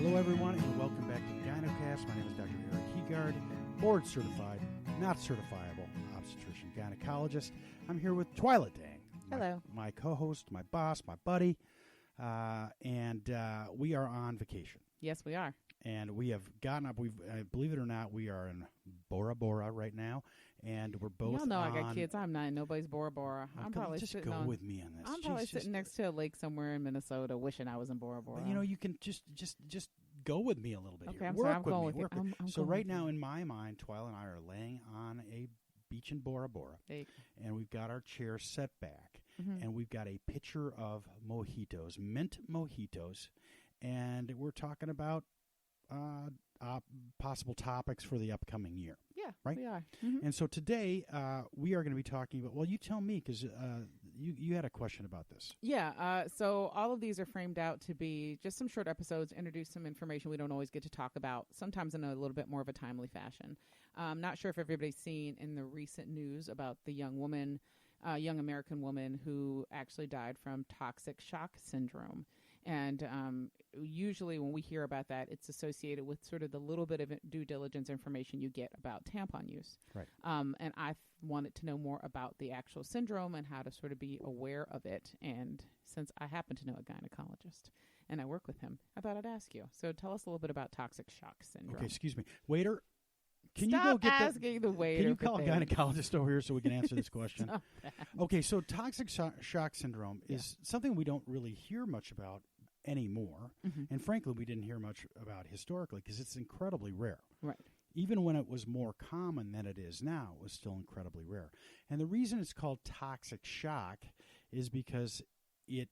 Hello, everyone, and welcome back to the GynoCast. My name is Dr. Eric Heegaard, board-certified, not certifiable obstetrician gynecologist. I'm here with Twila Dang. Hello. My co-host, my boss, my buddy, and we are on vacation. Yes, we are. And we have gotten up. Believe it or not, we are in Bora Bora right now, and we're both. Y'all know I got kids. I'm not in nobody's Bora Bora. I'm probably just sitting go with me on this. I'm probably sitting next to a lake somewhere in Minnesota, wishing I was in Bora Bora. But, you can just go with me a little bit okay, here. I'm Work sorry, I'm with going me. with Work you. with. So right now, in my mind, Twila and I are laying on a beach in Bora Bora, and we've got our chairs set back, and we've got a pitcher of mojitos, mint mojitos, and we're talking about possible topics for the upcoming year. Yeah, right? We are. Mm-hmm. And so today we are going to be talking about, well, you tell me, because you had a question about this. Yeah, so all of these are framed out to be just some short episodes, introduce some information we don't always get to talk about, sometimes in a little bit more of a timely fashion. I'm not sure if everybody's seen in the recent news about the young American woman who actually died from toxic shock syndrome. And usually when we hear about that, it's associated with sort of the little bit of due diligence information you get about tampon use. Right. And I wanted to know more about the actual syndrome and how to sort of be aware of it. And since I happen to know a gynecologist and I work with him, I thought I'd ask you. So tell us a little bit about toxic shock syndrome. Okay, excuse me. Waiter, can Stop you go get asking the waiter? Can you call a gynecologist over here so we can answer this question? Okay, so toxic shock syndrome is something we don't really hear much about anymore. And frankly, we didn't hear much about historically because it's incredibly rare. Right. Even when it was more common than it is now, it was still incredibly rare. And the reason it's called toxic shock is because it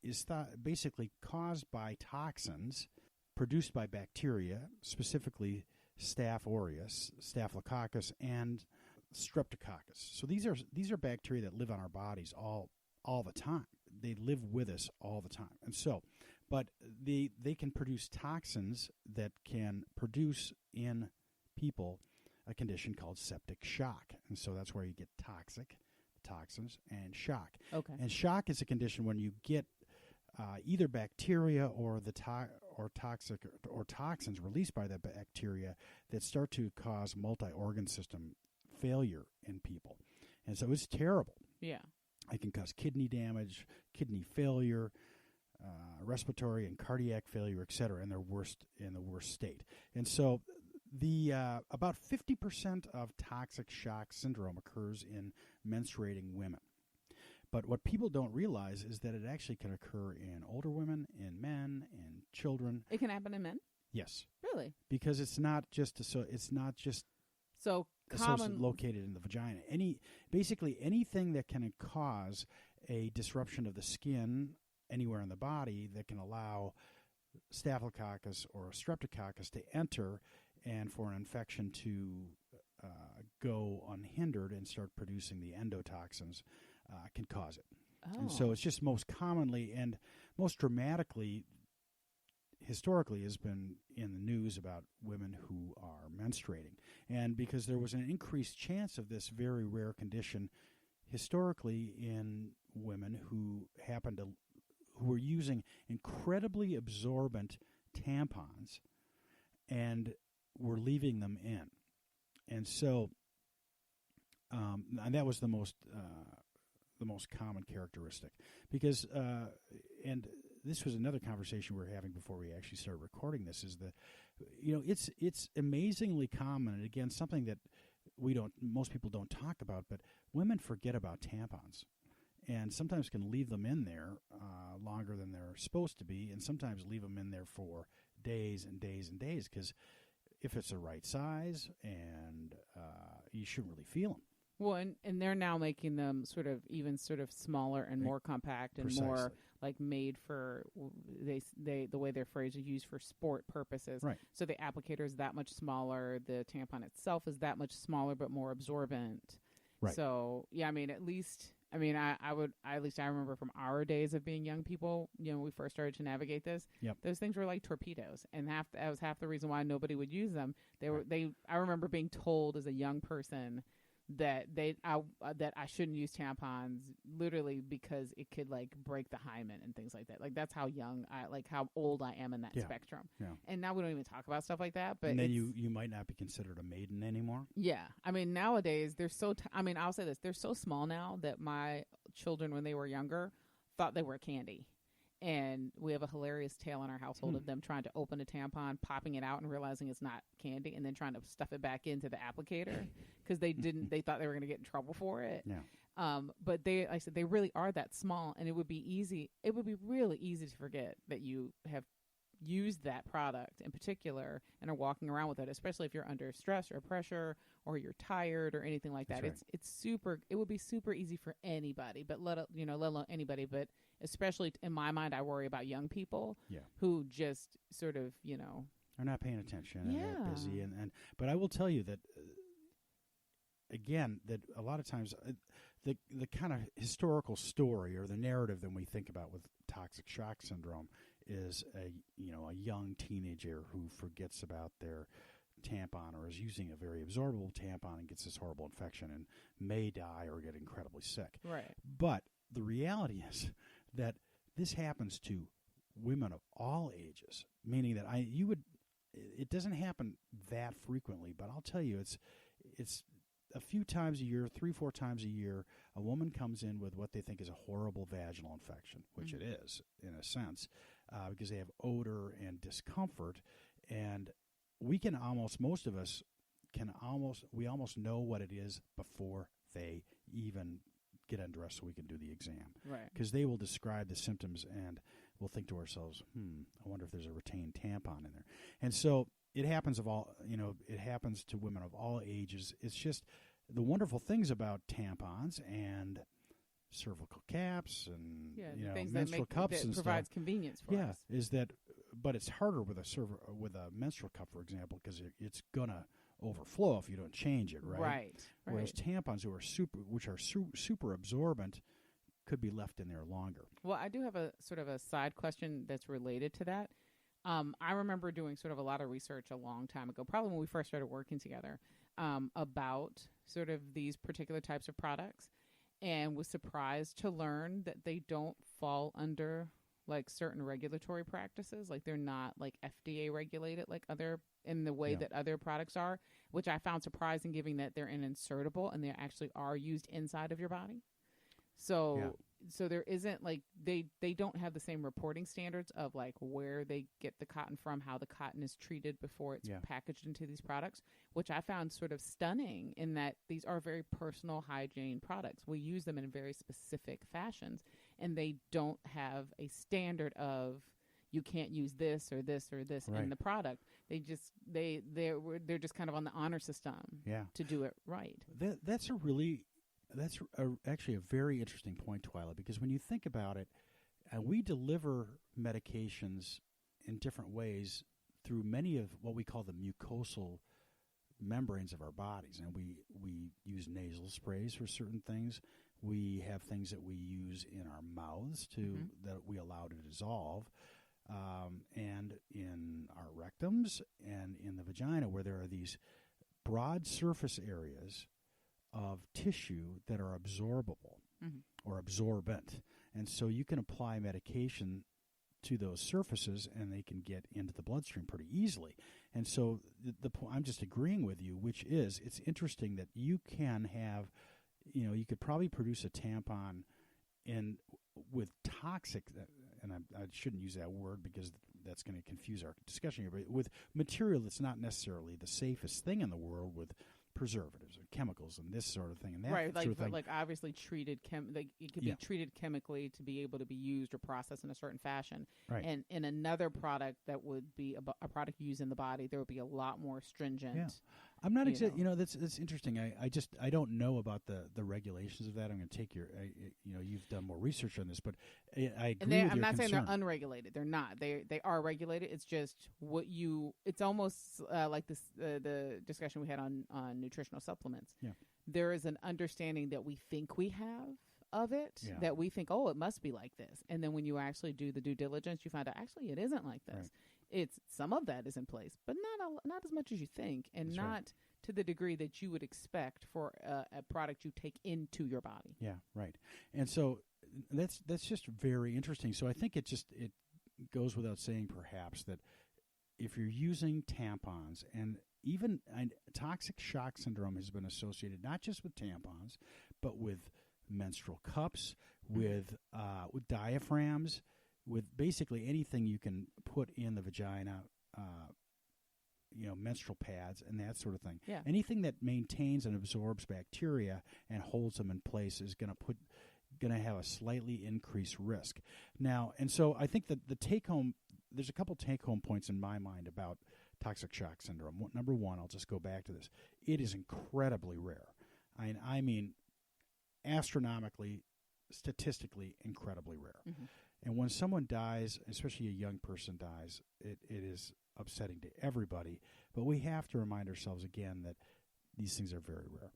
is basically caused by toxins produced by bacteria, specifically Staph aureus, Staphylococcus, and Streptococcus. So these are bacteria that live on our bodies all the time. They live with us all the time. And so, but they can produce toxins that can produce in people a condition called septic shock. And so that's where you get toxins, and shock. Okay. And shock is a condition when you get either bacteria or toxins released by the bacteria that start to cause multi-organ system failure in people. And so it's terrible. Yeah. It can cause kidney damage, kidney failure, respiratory and cardiac failure, etc., in the worst state. And so the about 50% of toxic shock syndrome occurs in menstruating women. But what people don't realize is that it actually can occur in older women, in men, in children. It can happen in men? Yes. Really? Because it's not just common located in the vagina. Basically anything that can cause a disruption of the skin anywhere in the body that can allow Staphylococcus or Streptococcus to enter and for an infection to go unhindered and start producing the endotoxins can cause it. Oh. And so it's just most commonly and most dramatically historically has been in the news about women who are menstruating. And because there was an increased chance of this very rare condition historically in women who were using incredibly absorbent tampons and were leaving them in. And so and that was the most common characteristic because and this was another conversation we were having before we actually started recording this is it's amazingly common, and again something that most people don't talk about, but women forget about tampons and sometimes can leave them in there longer than they're supposed to be, and sometimes leave them in there for days and days and days because if it's the right size and you shouldn't really feel them. Well, and they're now making them sort of smaller and more compact and Precisely. more like made for the way their phrase is used for sport purposes. Right. So the applicator is that much smaller. The tampon itself is that much smaller but more absorbent. Right. So yeah, I remember from our days of being young people, when we first started to navigate this, those things were like torpedoes, and that was half the reason why nobody would use them. I remember being told as a young person that that I shouldn't use tampons, literally because it could like break the hymen and things like that. Like that's how young how old I am in that spectrum. Yeah. And now we don't even talk about stuff like that. But and then you might not be considered a maiden anymore. Yeah, I mean nowadays they're so. I'll say this: they're so small now that my children, when they were younger, thought they were candy. And we have a hilarious tale in our household of them trying to open a tampon, popping it out, and realizing it's not candy, and then trying to stuff it back into the applicator because they didn't. They thought they were going to get in trouble for it. Yeah. But like I said, they really are that small, and it would be easy. It would be really easy to forget that you have used that product in particular and are walking around with it, especially if you're under stress or pressure or you're tired or anything like that. Right. It's super. It would be super easy for anybody, but let alone anybody, but especially in my mind, I worry about young people who just sort of are not paying attention and they're busy and but I will tell you that again that a lot of times the kind of historical story or the narrative that we think about with toxic shock syndrome is a young teenager who forgets about their tampon or is using a very absorbable tampon and gets this horrible infection and may die or get incredibly sick. Right. But the reality is that this happens to women of all ages, meaning that it doesn't happen that frequently, but I'll tell you it's a few times a year, 3-4 times a year, a woman comes in with what they think is a horrible vaginal infection, which it is in a sense, because they have odor and discomfort, and most of us we almost know what it is before they even get undressed so we can do the exam. Right. Because they will describe the symptoms and we'll think to ourselves, I wonder if there's a retained tampon in there. And so it happens it happens to women of all ages. It's just the wonderful things about tampons and cervical caps and menstrual cups that and provides stuff. convenience for us. Is that, but it's harder with a menstrual cup, for example, because it's gonna overflow if you don't change it, right? Right. Whereas tampons, which are super absorbent, could be left in there longer. Well, I do have a sort of a side question that's related to that. I remember doing sort of a lot of research a long time ago, probably when we first started working together, about sort of these particular types of products, and was surprised to learn that they don't fall under like certain regulatory practices. Like they're not like FDA regulated like in the way that other products are, which I found surprising given that they're insertable and they actually are used inside of your body. So there isn't like they don't have the same reporting standards of like where they get the cotton from, how the cotton is treated before it's packaged into these products, which I found sort of stunning in that these are very personal hygiene products. We use them in very specific fashions, and they don't have a standard of you can't use this or this or this in the product. They just they're just kind of on the honor system to do it right. That's actually a very interesting point, Twila, because when you think about it, we deliver medications in different ways through many of what we call the mucosal membranes of our bodies. And we use nasal sprays for certain things. We have things that we use in our mouths that we allow to dissolve. And in our rectums and in the vagina, where there are these broad surface areas of tissue that are absorbable or absorbent. And so you can apply medication to those surfaces and they can get into the bloodstream pretty easily. And so I'm just agreeing with you, which is it's interesting that you can have, you could probably produce a tampon with toxic, and I shouldn't use that word because that's going to confuse our discussion here, but with material that's not necessarily the safest thing in the world, with preservatives and chemicals and this sort of thing, and that sort of thing. Like obviously treated it could be treated chemically to be able to be used or processed in a certain fashion. Right. And in another product that would be a product used in the body, there would be a lot more stringent. Yeah. I'm not exactly. That's interesting. I don't know about the regulations of that. I'm going to take you've done more research on this, but I agree with your I'm not concern. saying they're unregulated. They're not. They are regulated. It's just it's almost like this the discussion we had on nutritional supplements. Yeah. There is an understanding that we think we have of it, that we think, it must be like this. And then when you actually do the due diligence, you find out actually it isn't like this. Right. it's some of that is in place, but not as much as you think, and That's not right. to the degree that you would expect for a product you take into your body. Yeah, right. And so that's just very interesting. So I think it goes without saying, perhaps, that if you're using tampons, and even toxic shock syndrome has been associated not just with tampons, but with menstrual cups, with diaphragms, with basically anything you can put in the vagina, menstrual pads and that sort of thing. Yeah. Anything that maintains and absorbs bacteria and holds them in place is going to have a slightly increased risk. Now, and so I think that there's a couple take-home points in my mind about toxic shock syndrome. Number one, I'll just go back to this. It is incredibly rare. I mean, astronomically, statistically, incredibly rare. Mm-hmm. And when someone dies, especially a young person dies, it is upsetting to everybody. But we have to remind ourselves again that these things are very rare.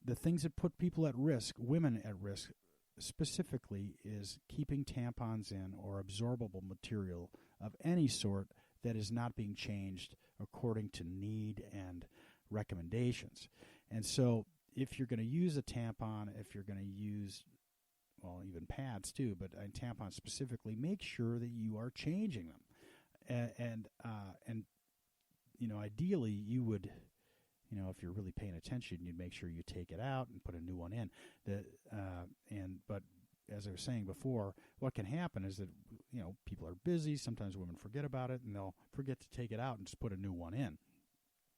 The things that put people at risk, women at risk specifically, is keeping tampons in or absorbable material of any sort that is not being changed according to need and recommendations. And so if you're going to use a tampon, if you're going to use, well, even pads too, but tampons specifically, make sure that you are changing them. And ideally you would, if you're really paying attention, you'd make sure you take it out and put a new one in. But as I was saying before, what can happen is that, people are busy. Sometimes women forget about it, and they'll forget to take it out and just put a new one in.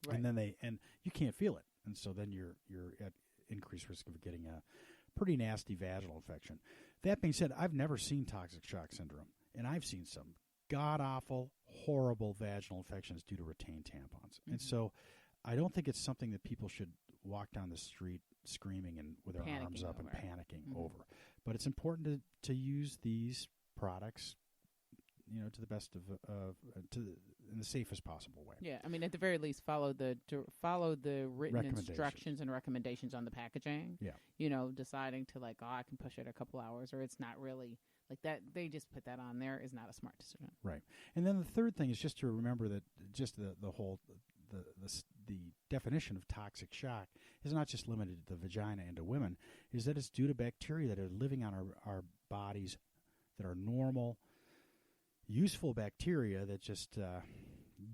Right. And then you can't feel it. And so then you're at increased risk of getting a pretty nasty vaginal infection. That being said, I've never seen toxic shock syndrome, and I've seen some god-awful, horrible vaginal infections due to retained tampons. Mm-hmm. And so I don't think it's something that people should walk down the street screaming and with their arms up and panicking mm-hmm. over. But it's important to use these products, to the best in the safest possible way. Yeah, I mean, at the very least, follow the written instructions and recommendations on the packaging. Yeah. Deciding to I can push it a couple hours, or it's not really like that. They just put that on there is not a smart decision. Right. And then the third thing is just to remember that just the whole the definition of toxic shock is not just limited to the vagina and to women, is that it's due to bacteria that are living on our bodies that are normal, useful bacteria that just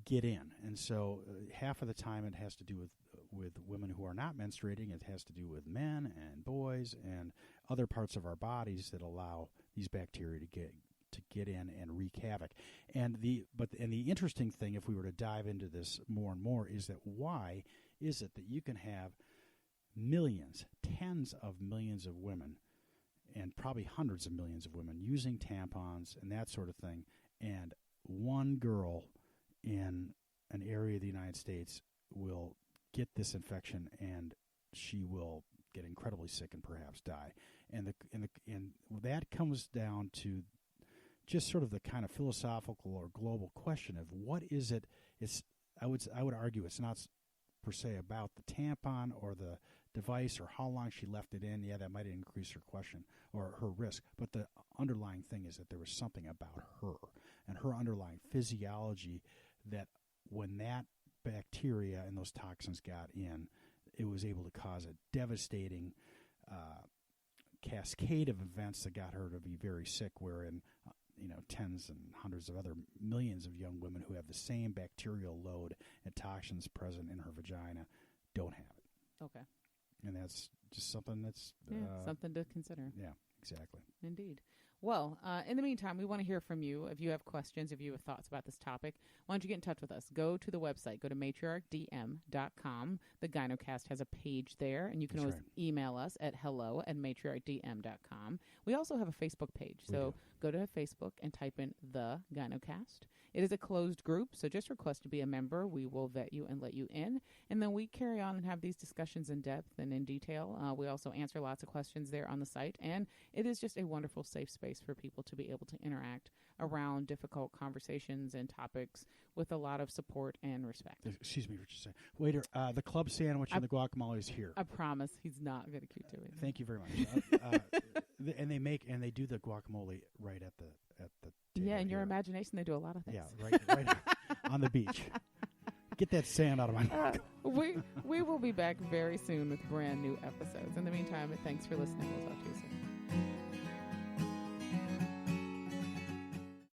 get in. And so half of the time it has to do with women who are not menstruating. It has to do with men and boys and other parts of our bodies that allow these bacteria to get in and wreak havoc. And the interesting thing, if we were to dive into this more and more, is that why is it that you can have millions, tens of millions of women, and probably hundreds of millions of women using tampons and that sort of thing, and one girl in an area of the United States will get this infection and she will get incredibly sick and perhaps die. And that comes down to just sort of the kind of philosophical or global question of what is it? I would argue it's not per se about the tampon or the device or how long she left it in. Yeah, that might increase her question or her risk. But the underlying thing is that there was something about her and her underlying physiology that when that bacteria and those toxins got in, it was able to cause a devastating cascade of events that got her to be very sick, wherein tens and hundreds of other millions of young women who have the same bacterial load and toxins present in her vagina don't have it. Okay. And that's just something that's... something to consider. Yeah, exactly. Indeed. Well, in the meantime, we want to hear from you. If you have questions, if you have thoughts about this topic, why don't you get in touch with us? Go to the website. Go to matriarchdm.com. The GynoCast has a page there, and you can always email us at hello@matriarchdm.com. We also have a Facebook page, so go to Facebook and type in The GynoCast. It is a closed group, so just request to be a member. We will vet you and let you in, and then we carry on and have these discussions in depth and in detail. We also answer lots of questions there on the site, and it is just a wonderful, safe space space for people to be able to interact around difficult conversations and topics with a lot of support and respect. Excuse me, Richard. Waiter, the club sandwich and the guacamole is here. I promise he's not going to keep doing it. Thank you very much. And they do the guacamole right at the table. Yeah, in your here. imagination, they do a lot of things. Yeah, right on the beach. Get that sand out of my mouth. We will be back very soon with brand new episodes. In the meantime, thanks for listening. We'll talk to you soon.